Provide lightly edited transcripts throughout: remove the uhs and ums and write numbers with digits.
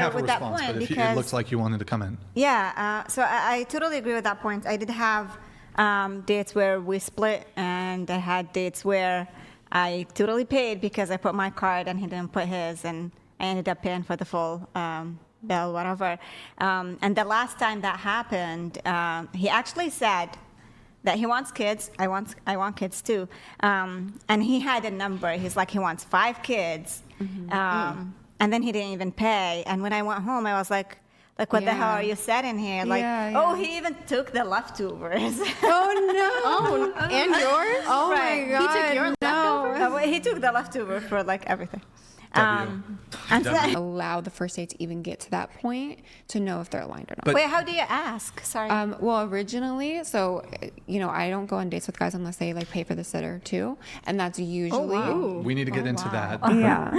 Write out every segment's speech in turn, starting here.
have a with that response, point but if because it looks like you wanted to come in. Yeah, so I totally agree with that point. I did have dates where we split, and I had dates where I totally paid because I put my card and he didn't put his, and I ended up paying for the full bill, whatever. And the last time that happened, he actually said that he wants kids. I want kids too. And he had a number. He's like, he wants 5 kids. And then he didn't even pay. And when I went home, I was like, what the hell are you setting here? Like, oh, he even took the leftovers. Oh, no. And yours? Oh, Right. my God. He took your leftovers? He took the leftover for like everything. W. And so, W. Allow the first date to even get to that point to know if they're aligned or not. But- wait, how do you ask? Sorry. Well, originally, so, I don't go on dates with guys unless they like pay for the sitter too. And that's usually. We need to get into that. Yeah.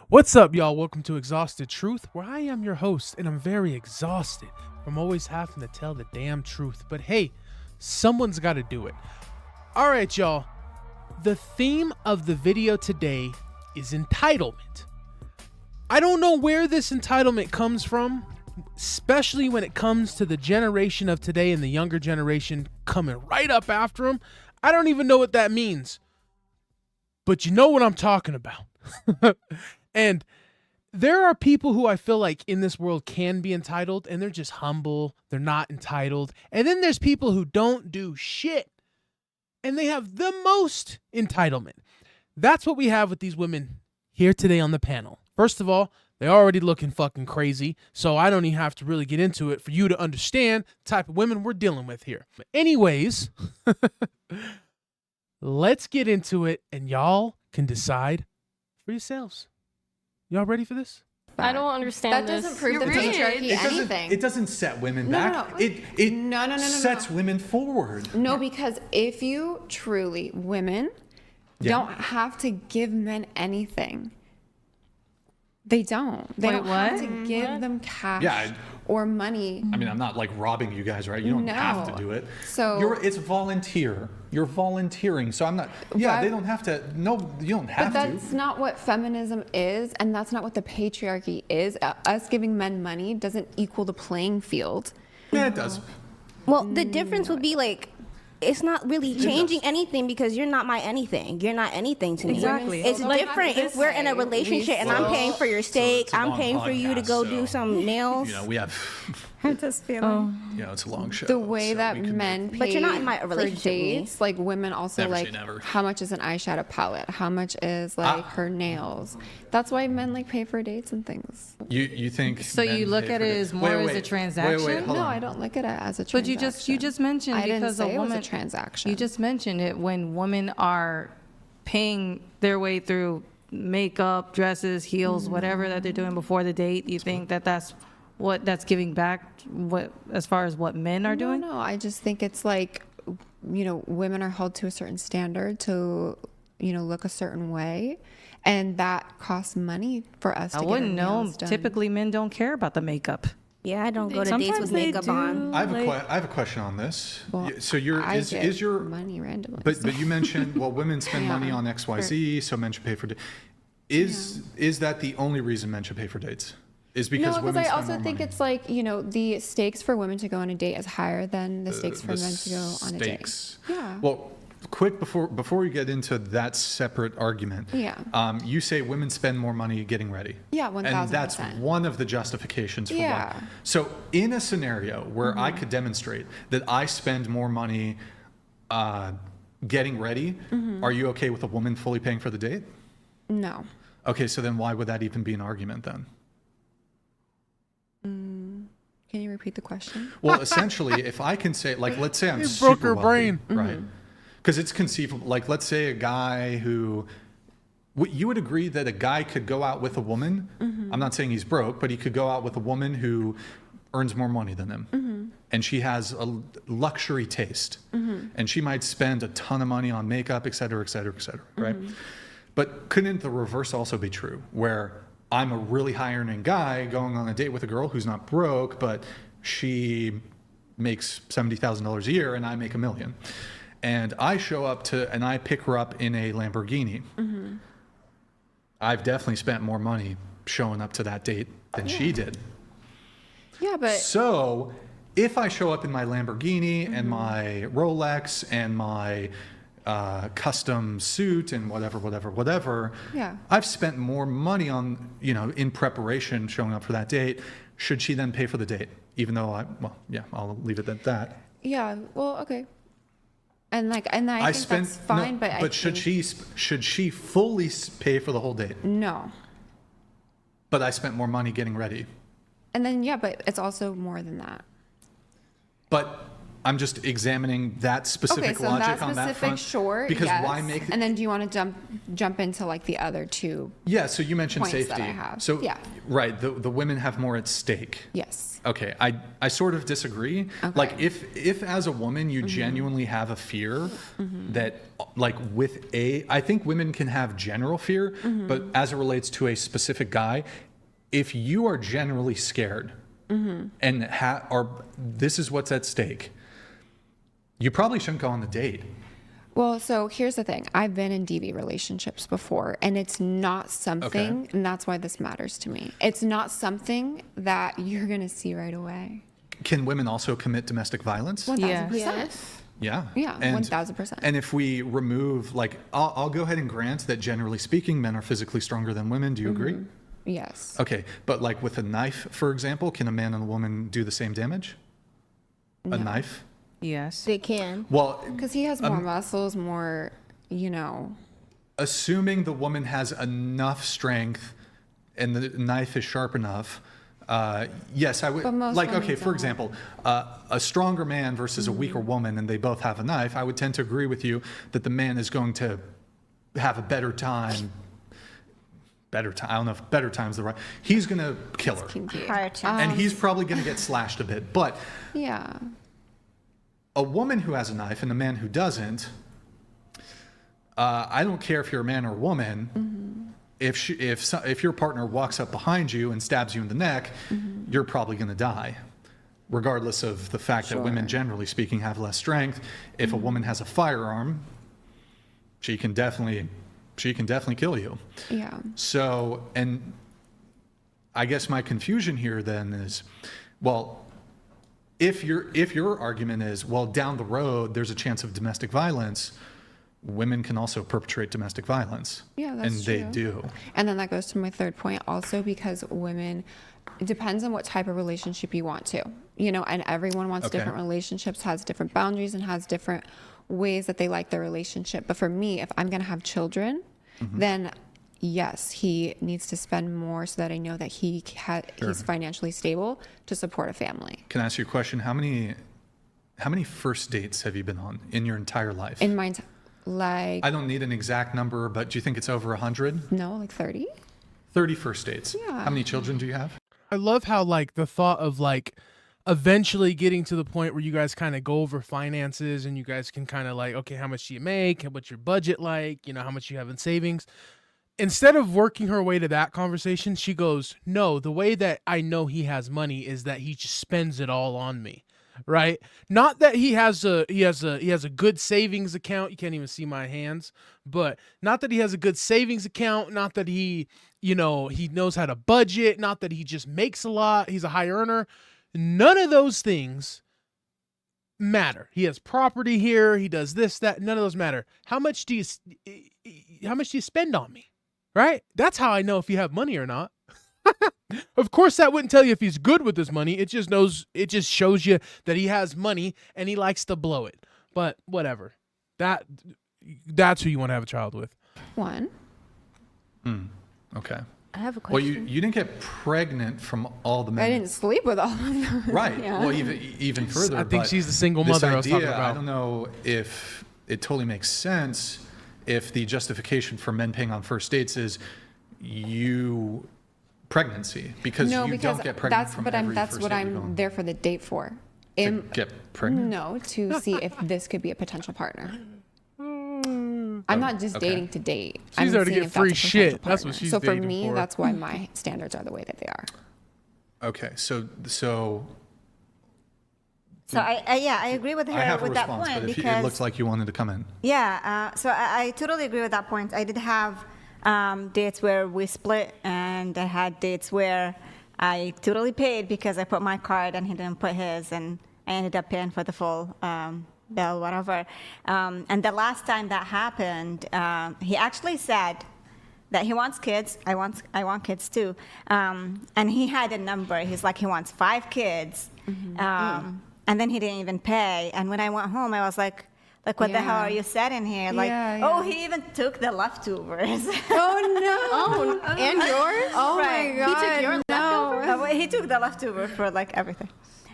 What's up, y'all? Welcome to Exhausted Truth, where I am your host, and I'm very exhausted from always having to tell the damn truth. But hey, someone's got to do it. All right, y'all. The theme of the video today is entitlement. I don't know where this entitlement comes from, especially when it comes to the generation of today and the younger generation coming right up after them. I don't even know what that means. But you know what I'm talking about. And there are people who I feel like in this world can be entitled, and they're just humble. They're not entitled. And then there's people who don't do shit, and they have the most entitlement. That's what we have with these women here today on the panel. First of all, they're already looking fucking crazy, so I don't even have to really get into it for you to understand the type of women we're dealing with here. But anyways, let's get into it, and y'all can decide for yourselves. Y'all ready for this? I don't understand That this. doesn't prove the You're patriarchy It doesn't, anything. it doesn't set women No, back. no, no. It No. sets women forward. No, because if you truly, women don't have to give men anything. They don't. They Wait, don't have to give them cash Yeah, or money. I mean, I'm not like robbing you guys, right? You don't have to No. do it. So- it's volunteer. You're volunteering. So I'm not. Yeah, Why- they don't have to. No, you don't But have that's to. not what feminism is, and that's not what the patriarchy is. Us giving men money doesn't equal the playing field. Yeah, it does. Well, the difference would be like, it's not really changing anything because you're not my anything. You're not anything to me. Exactly. It's Like, different if we're in a relationship and I'm paying for your steak, it's a I'm long paying for you to podcast, go so, do some nails. You know, we have. I'm just feeling. It's a long show. The way so that we can- men pay But you're not in my for relationship with me. dates, like women also Never say like never. how much is an eyeshadow palette, how much is like her nails. That's why men like pay for dates and things. You think? So you men look pay at for it dates? as more Wait, as a wait, Wait, transaction? hold No, on. I don't look at it as a But transaction. you just mentioned I didn't because say a it was woman a transaction. You just mentioned it when women are paying their way through makeup, dresses, heels, whatever that they're doing before the date. You think that that's giving back what as far as what men are doing? No, I just think it's like, women are held to a certain standard to, look a certain way. And that costs money for us to I get wouldn't our know. nails done. Typically, men don't care about the makeup. Yeah, I don't go to dates Sometimes with they makeup do. on. I have a question on this. Well, So I is get your money randomly. But you mentioned women spend money Yeah. on XYZ, so men should pay for dates. Is that the only reason men should pay for dates? Is because No, because women I spend also more think money? it's like, the stakes for women to go on a date is higher than the stakes for The men to go on a date. stakes. Yeah. Well, quick before we get into that separate argument. Yeah. You say women spend more money getting ready. Yeah, And that's 1000%. one of the justifications for Yeah. why. So in a scenario where I could demonstrate that I spend more money getting ready, are you okay with a woman fully paying for the date? No. Okay, so then why would that even be an argument then? Can you repeat the question? Well, essentially, if I can say, like, let's say I'm You super broke her wealthy, brain. right? Because it's conceivable. Like, let's say a guy who, you would agree that a guy could go out with a woman. I'm not saying he's broke, but he could go out with a woman who earns more money than him, and she has a luxury taste, and she might spend a ton of money on makeup, et cetera, et cetera, et cetera, right? But couldn't the reverse also be true, where I'm a really high earning guy going on a date with a girl who's not broke, but she makes $70,000 a year and I make $1 million. And I show up and I pick her up in a Lamborghini. I've definitely spent more money showing up to that date than she did. Yeah, but So if I show up in my Lamborghini and my Rolex and my custom suit and whatever, Yeah. I've spent more money on, in preparation showing up for that date. Should she then pay for the date? Even though I'll leave it at that. yeah, well, okay. And I think that's fine, no, but should she fully pay for the whole date? No. But I spent more money getting ready. And then yeah, but it's also more than that. But I'm just examining that specific Okay, so logic that on that specific, front. sure, Because yes. why make? And then do you want to jump into like the other two? Yeah. So you mentioned points safety. that I have. So Yeah. right, the women have more at stake. Yes. Okay, I sort of disagree. Okay. Like if as a woman you genuinely have a fear that like I think women can have general fear, but as it relates to a specific guy, if you are generally scared and this is what's at stake, you probably shouldn't go on the date. Well, so here's the thing. I've been in DV relationships before, and it's not something, and that's why this matters to me. It's not something that you're going to see right away. Can women also commit domestic violence? 1,000%. Yes. Yeah. Yeah, 1,000%. And if we remove, like, I'll go ahead and grant that generally speaking, men are physically stronger than women. Do you agree? Yes. Okay, but like with a knife, for example, can a man and a woman do the same damage? A knife? Yes. They can. Well, Because he has more muscles, more, assuming the woman has enough strength and the knife is sharp enough, yes, I would. But most Like, women okay, for don't. example, a stronger man versus a weaker woman, and they both have a knife. I would tend to agree with you that the man is going to have a better time. I don't know if better time's the right. He's going to kill her, kinky. Prior to. and he's probably going to get slashed a bit. But Yeah. a woman who has a knife and a man who doesn't, I don't care if you're a man or a woman. If your partner walks up behind you and stabs you in the neck, you're probably going to die, regardless of the fact that women, generally speaking, have less strength. If a woman has a firearm, she can definitely kill you. Yeah. So, and I guess my confusion here then is, well, if your argument is, well, down the road there's a chance of domestic violence, women can also perpetrate domestic violence. Yeah, that's and they true. do. And then that goes to my third point also, because women, it depends on what type of relationship you want to, and everyone wants Okay. different relationships, has different boundaries, and has different ways that they like their relationship. But for me, if I'm going to have children, then yes, he needs to spend more so that I know that he's financially stable to support a family. Can I ask you a question? How many first dates have you been on in your entire life? In my, like, I don't need an exact number, but do you think it's over 100? no, like 30? 30 first dates. Yeah. How many children do you have? I love how like the thought of like eventually getting to the point where you guys kind of go over finances and you guys can kind of like, okay, how much do you make? What's your budget like? How much you have in savings? Instead of working her way to that conversation, she goes, no, the way that I know he has money is that he just spends it all on me. Right? Not that he has a good savings account. You can't even see my hands, but not that he has a good savings account, not that he knows how to budget, not that he just makes a lot, he's a high earner. None of those things matter. He has property here, he does this, that, none of those matter. How much do you spend on me? Right? That's how I know if you have money or not. Of course, that wouldn't tell you if he's good with his money. It just shows you that he has money and he likes to blow it. But whatever. That's who you want to have a child with. One. Okay. I have a Well, question. you didn't get pregnant from all the men. I didn't sleep with all of them. Right. Yeah. Well, even further. I think but she's the single this mother I was talking idea, about. I don't know if it totally makes sense if the justification for men paying on first dates is pregnancy, because No, you because don't get pregnant that's from but every that's first what date you go I'm on. there for the date for. To get pregnant? No, to see if this could be a potential partner. I'm not just okay. dating to date. She's I'm there to seeing get if that's a free potential shit. That's what partner. she's So for dating me, for. that's why my standards are the way that they are. Okay, so So I agree with I have her a with that response, point but if because it looks like you wanted to come in. yeah, so I totally agree with that point. I did have dates where we split, and I had dates where I totally paid because I put my card and he didn't put his, and I ended up paying for the full bill, whatever. And the last time that happened, he actually said that he wants kids. I want kids too. And he had a number. He's like, he wants 5 kids. And then he didn't even pay. And when I went home, I was like, what the hell Yeah. are you setting here? Like, Yeah, oh, yeah. he even took the leftovers. Oh no. Oh, and yours? Oh Right. my god. He took your leftovers? Well, he took the leftover for like everything.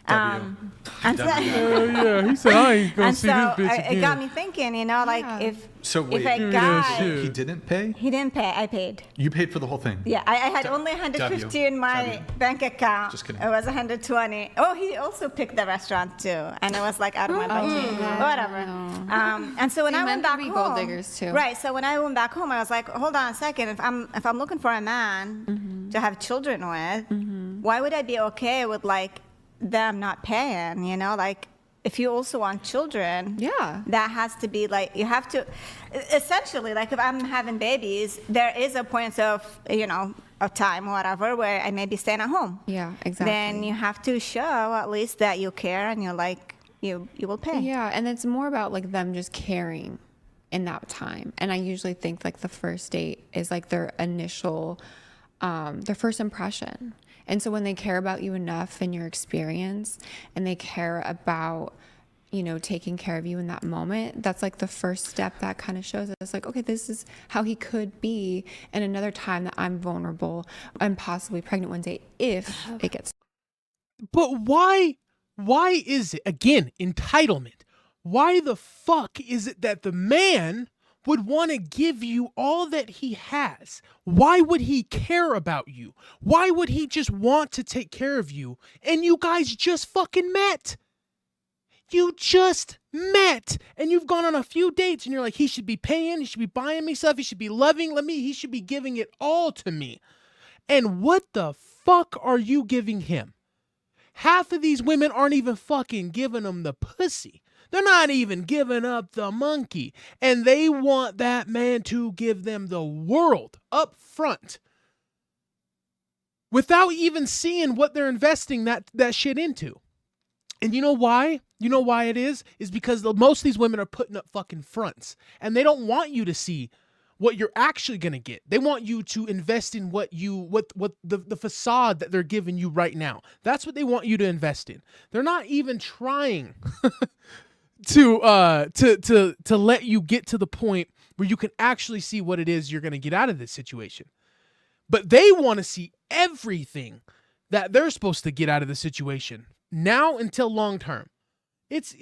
W. And so, Yeah, he said I ain't gonna and see so this bitch it got again. me thinking, you know, like Yeah. So if wait, a Give me that guy, shit. he didn't pay? he didn't pay, I paid. You paid for the whole thing? Yeah, I had W. only 150 W. in my W. bank account. Just kidding. It was 120. Oh, he also picked the restaurant too, and it was like out of my budget. Whatever. And so when See, I men went can back be home, gold diggers, too. right? So when I went back home, I was like, hold on a second. If I'm looking for a man to have children with, why would I be okay with like them not paying? You know, like if you also want children, Yeah. that has to be like you have to essentially like if I'm having babies, there is a point of of time or whatever where I may be staying at home. Yeah, exactly. Then you have to show at least that you care and you're like you will pay. Yeah, and it's more about like them just caring in that time. And I usually think like the first date is like their initial, their first impression. And so when they care about you enough in your experience and they care about, taking care of you in that moment, that's like the first step that kind of shows us like, okay, this is how he could be. And another time that I'm vulnerable and possibly pregnant one day if it gets. But why is it, again, entitlement? Why the fuck is it that the man would want to give you all that he has? Why would he care about you? Why would he just want to take care of you? And you guys just fucking met. You just met and you've gone on a few dates and you're like, he should be paying, he should be buying me stuff, he should be loving me, he should be giving it all to me. And what the fuck are you giving him? Half of these women aren't even fucking giving him the pussy. They're not even giving up the monkey. And they want that man to give them the world up front without even seeing what they're investing that shit into. And you know why? You know why it is? Is because most of these women are putting up fucking fronts. And they don't want you to see what you're actually going to get. They want you to invest in what the facade that they're giving you right now. That's what they want you to invest in. They're not even trying to let you get to the point where you can actually see what it is you're going to get out of this situation. But they want to see everything that they're supposed to get out of the situation now until long term. It's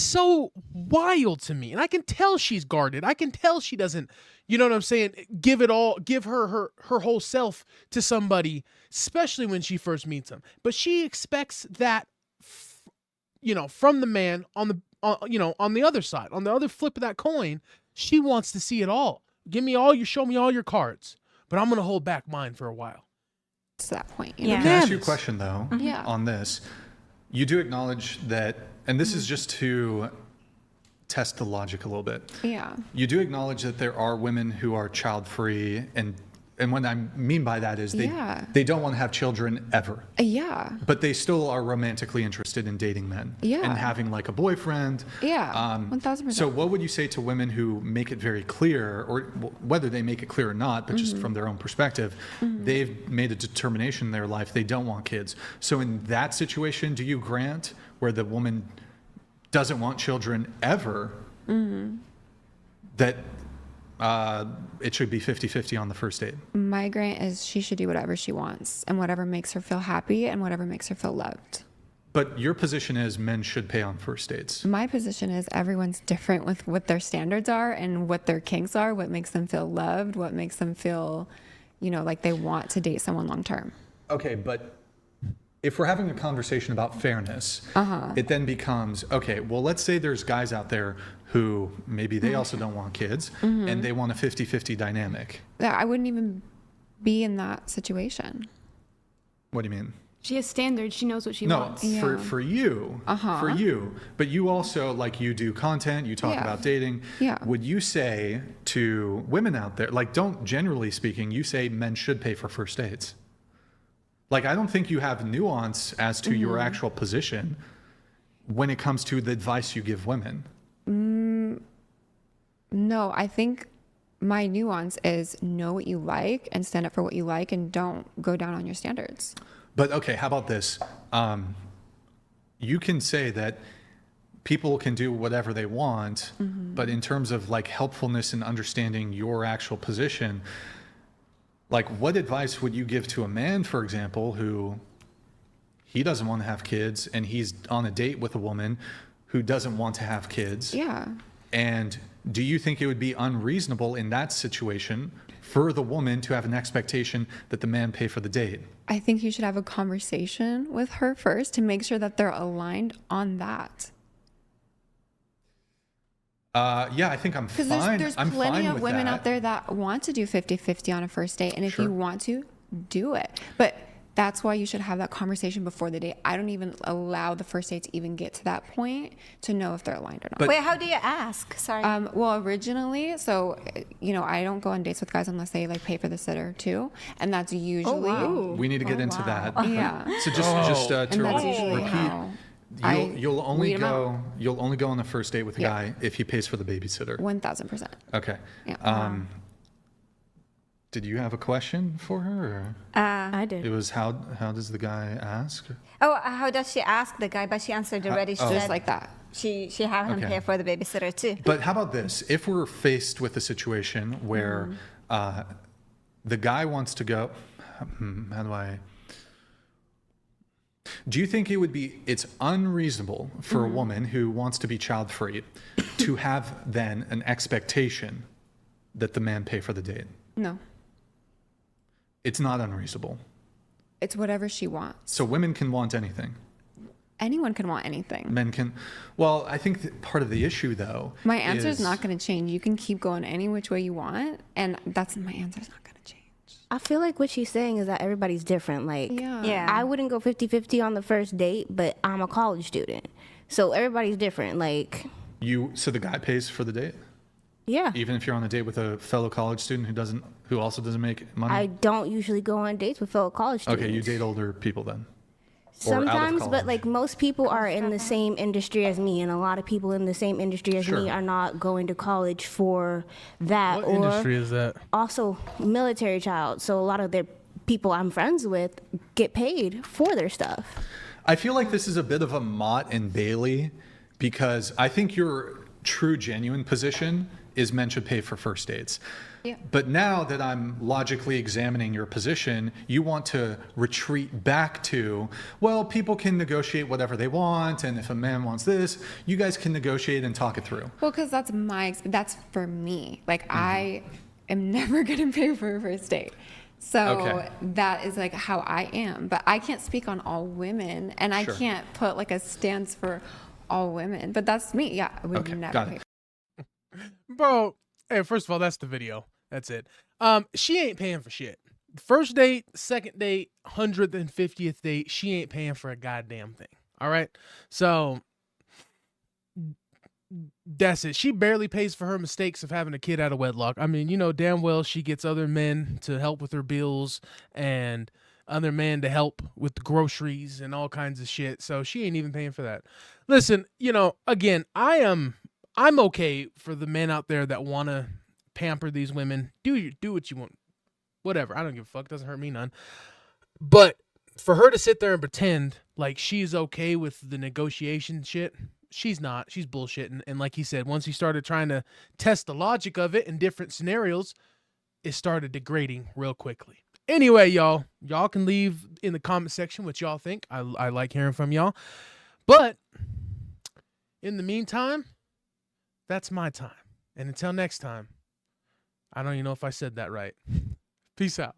so wild to me. And I can tell she's guarded. I can tell she doesn't, you know what I'm saying, give her whole self to somebody, especially when she first meets him. But she expects that from the man on the other side, on the other flip of that coin. She wants to see it all. Show me all your cards, but I'm going to hold back mine for a while. To that point. Yeah. Can I ask you a Bananas. question, though, Yeah. on this? You do acknowledge that, and this is just to test the logic a little bit. Yeah. You do acknowledge that there are women who are child-free, and what I mean by that is Yeah. they don't want to have children ever, Yeah. but they still are romantically interested in dating men Yeah. and having like a boyfriend. Yeah. 1000%. So what would you say to women who make it very clear, or whether they make it clear or not, but just from their own perspective, they've made a determination in their life they don't want kids. So in that situation, do you grant where the woman doesn't want children ever, that it should be 50-50 on the first date? My grant is she should do whatever she wants and whatever makes her feel happy and whatever makes her feel loved. But your position is men should pay on first dates. My position is everyone's different with what their standards are and what their kinks are, what makes them feel loved, what makes them feel, like they want to date someone long term. Okay, but if we're having a conversation about fairness, it then becomes, okay, well, let's say there's guys out there who maybe they also don't want kids and they want a 50-50 dynamic. I wouldn't even be in that situation. What do you mean? She has standards. She knows what she No, wants. Yeah. for you, for you. But you also, like, you do content, you talk Yeah. about dating. Yeah. Would you say to women out there, like, don't, generally speaking, you say men should pay for first dates? Like, I don't think you have nuance as to your actual position when it comes to the advice you give women. No, I think my nuance is know what you like and stand up for what you like and don't go down on your standards. But okay, how about this? You can say that people can do whatever they want, but in terms of like helpfulness and understanding your actual position, like what advice would you give to a man, for example, who he doesn't want to have kids and he's on a date with a woman who doesn't want to have kids? Yeah. And do you think it would be unreasonable in that situation for the woman to have an expectation that the man pay for the date? I think you should have a conversation with her first to make sure that they're aligned on that. Yeah, I think I'm Because fine. there's I'm plenty fine of with women that. out there that want to do 50-50 on a first date. And if Sure. you want to, do it. But that's why you should have that conversation before the date. I don't even allow the first date to even get to that point to know if they're aligned or not. But- Wait, how do you ask? Sorry. Well, originally, so, I don't go on dates with guys unless they like pay for the sitter too. And that's usually, We need to get into that. yeah. So just to And that's usually repeat, how I you'll only weed 'em out. you'll only go on the first date with a Yeah. guy if he pays for the babysitter. 1000%. Okay. Yeah. Did you have a question for her? Or? I It did. was how does the guy ask? Oh, how does she ask the guy? But she answered already. She Just said like that. she have him Okay. pay for the babysitter too. But how about this? If we're faced with a situation where the guy wants to go, how do I? Do you think it's unreasonable for a woman who wants to be child free to have then an expectation that the man pay for the date? No, It's not unreasonable. it's whatever she wants. So women can want anything. Anyone can want anything. Men can. Well, I think that part of the issue, though, My answer is not going to change. You can keep going any which way you want, and that's my answer is not going to change. I feel like what she's saying is that everybody's different. Like, Yeah. I wouldn't go 50-50 on the first date, but I'm a college student. So everybody's different. Like, So the guy pays for the date, yeah. even if you're on a date with a fellow college student who also doesn't make money. I don't usually go on dates with fellow college students. Okay, you date older people then. Or out of Sometimes, but college. like most people are in the same industry as me, and a lot of people in the same industry as Sure. me are not going to college for that. What or industry is that? also military child. So a lot of their people I'm friends with get paid for their stuff. I feel like this is a bit of a Mott and Bailey because I think your true, genuine position is men should pay for first dates. Yeah. But now that I'm logically examining your position, you want to retreat back to, well, people can negotiate whatever they want, and if a man wants this, you guys can negotiate and talk it through. Well, because that's for me. Like, I am never going to pay for a first date. So Okay. that is like how I am. But I can't speak on all women, and I Sure. can't put like a stance for all women. But that's me. Yeah, I would Okay, never got pay. it. Bro, hey, first of all, that's the video. That's it. She ain't paying for shit. First date, second date, 150th date, she ain't paying for a goddamn thing. All right? So that's it. She barely pays for her mistakes of having a kid out of wedlock. I mean, you know damn well she gets other men to help with her bills and other men to help with the groceries and all kinds of shit. So she ain't even paying for that. Listen, again, I'm okay for the men out there that want to pamper these women. Do what you want. Whatever. I don't give a fuck. Doesn't hurt me none. But for her to sit there and pretend like she's okay with the negotiation shit, she's not. She's bullshitting. And like he said, once he started trying to test the logic of it in different scenarios, it started degrading real quickly. Anyway, y'all can leave in the comment section what y'all think. I like hearing from y'all. But in the meantime, that's my time. And until next time, I don't even know if I said that right. Peace out.